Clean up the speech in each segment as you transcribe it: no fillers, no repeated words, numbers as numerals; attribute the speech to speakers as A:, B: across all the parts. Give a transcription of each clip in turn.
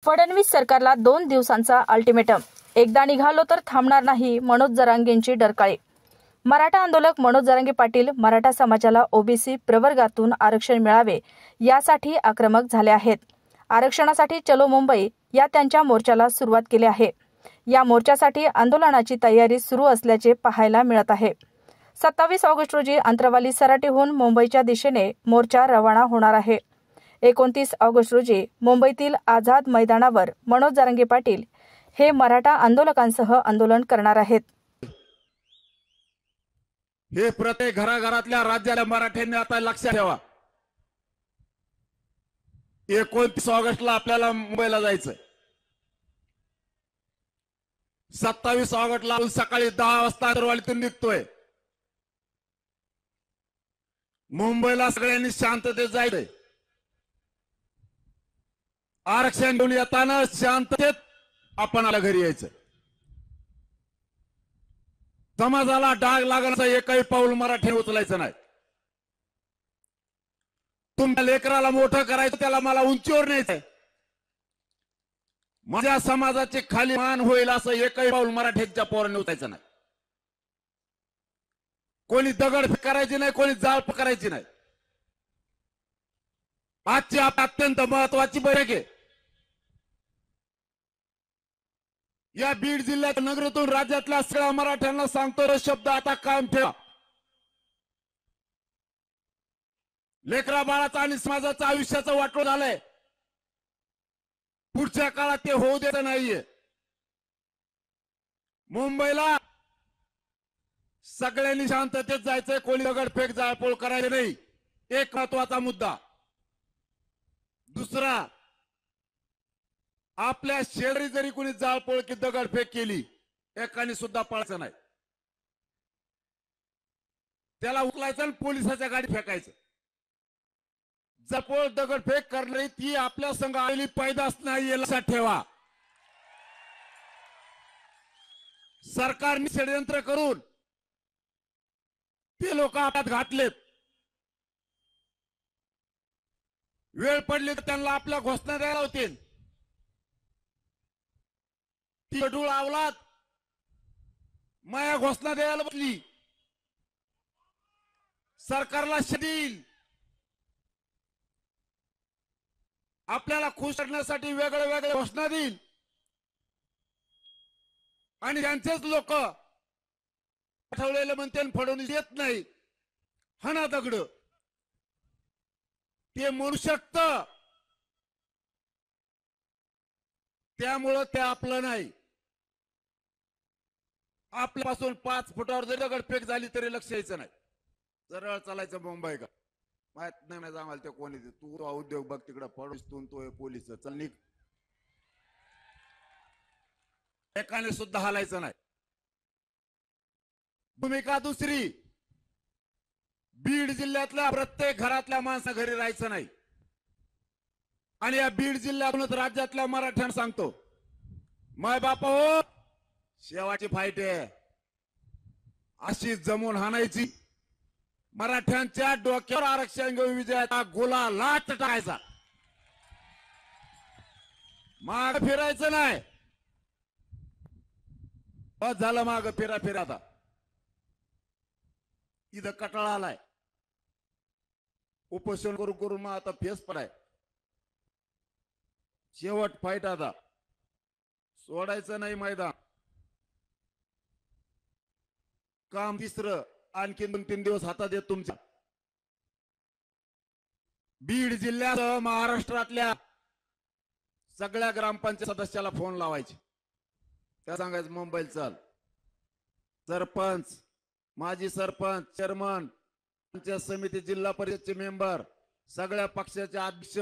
A: फडणवीस सरकारला 2 दिवसांचा अल्टिमेटम. एकदा निघालो तर थांबणार नाही, मनोज जरांगेंची डरकाळी. मराठा आंदोलक मनोज जरांगे पाटील मराठा समाजाला ओबीसी प्रवर्गातून आरक्षण मिळावे यासाठी आक्रमक झाले आहेत. आरक्षणासाठी चलो मुंबई या त्यांच्या मोर्चाला सुरुवात केली आहे. या मोर्चासाठी आंदोलनाची तयारी सुरू असल्याचे पाहायला मिळत आहे. 27 ऑगस्ट रोजी अंतरवाली सराटीहून मुंबईच्या दिशेने मोर्चा रवाना होणार आहे. 29 ऑगस्ट रोजी मुंबईतील आझाद मैदानावर मनोज जरांगे पाटील हे मराठा आंदोलकांसह आंदोलन करणार आहेत.
B: हे प्रत्येक घराघरातल्या राज्याला मराठ्यांनी आता लक्षात ठेवा. 29 ऑगस्टला आपल्याला मुंबईला जायचंय. 27 ऑगस्टला सकाळी 10 वाजता अंतरवालीतून निघतोय. मुंबईला सगळ्यांनी शांततेत जायचंय. आरक्षण घेऊन येताना शांततेत आपण आपल्या घरी यायचं. समाजाला डाग लागण्याचं एकही पाऊल मराठी उचलायचं नाही. तुमच्या लेकराला मोठं करायचं, त्याला मला उंचीवर न्यायचंय. माझ्या समाजाचे खाली मान होईल असं एकही पाऊल मराठ्यांच्या पोरांनी उचलायचं नाही. कोणी दगडफेक करायची नाही, कोणी जाळप करायची नाही. आजची अत्यंत महत्वाची बैठक आहे. या बीड जिल्ह्यात नगरातून राज्यातल्या सगळ्या मराठ्यांना सांगतो शब्द आता कायम ठेवा. लेकरा बाळाचा आणि समाजाचं आयुष्याचं वाटोळ झालंय. पुढच्या काळात ते होऊ देत नाहीये. मुंबईला सगळ्यांनी शांततेत जायचंय. कोणी दगडफेक जाळपोळ करायची नाही. एक महत्वाचा मुद्दा. दुसरा, आपल्या शेजारी जरी कोणी जाळपोळ की दगडफेक केली, एकाने सुद्धा पळायचं नाही. त्याला उचलायचं आणि पोलिसाच्या गाडी फेकायचं. जाळपोळ दगडफेक करणारी ती आपल्या संघ आलेली पैदास नाही, लक्षात ठेवा. सरकारने षडयंत्र करून ते लोक आपल्यात घातलेत. वेळ पडली तर त्यांना आपल्या घोषणा द्यायला होतील. ती डूळ आवलात माया घोषणा द्यायला बसली. सरकारला शदील आपल्याला खुश करण्यासाठी वेगळे वेगळे घोषणा देईल आणि त्यांचेच लोक पाठवलेले म्हणते फडणवीस येत नाही, हना दगड. ते म्हणू शकत, त्यामुळं ते आपलं नाही. आपल्यापासून 5 फुटावर जरी दगडफेक झाली तरी लक्ष यायचं नाही. सरळ चालायचं मुंबई का माहित नाही आम्हाला ते कोणी. तू उद्योग बघ तिकडे फडणवीस, तो पोलीस, चल निघ. एकाने सुद्धा हलायचं नाही. भूमिका दुसरी, बीड जिल्ह्यातल्या प्रत्येक घरातल्या माणसा घरी राहायचं नाही. आणि या बीड जिल्ह्यातूनच राज्यातल्या मराठ्यांना सांगतो, माय बापा हो, शेवाची फाईट आहे. अशी जमून हाणायची. मराठ्यांच्या डोक्यावर आरक्षण घेऊन विजयाचा गोला लाट टाकायचा. माग फिरायचं नाही. बस झालं माग फिरा. आता इथं कटाळा आलाय. उपोषण करून मग आता फेस पडाय. शेवट फाईट आता. सोडायचं नाही मैदान. काम तिसरं आणखी 2-3 दिवस हातात येत तुमच्या. बीड जिल्ह्यात महाराष्ट्रातल्या सगळ्या ग्रामपंचायत सदस्याला फोन लावायचे. त्या सांगायचं मुंबईला चल. सरपंच, माजी सरपंच, चेअरमन, पंचायत समिती, जिल्हा परिषदचे मेंबर, सगळ्या पक्षाचे अध्यक्ष,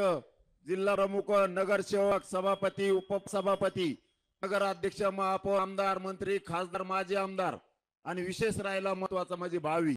B: जिल्हा प्रमुख, नगरसेवक, सभापती, उपसभापती, नगराध्यक्ष, महापौर, आमदार, मंत्री, खासदार, माजी आमदार आणि विशेष राहिला महत्वाचा माझी भावी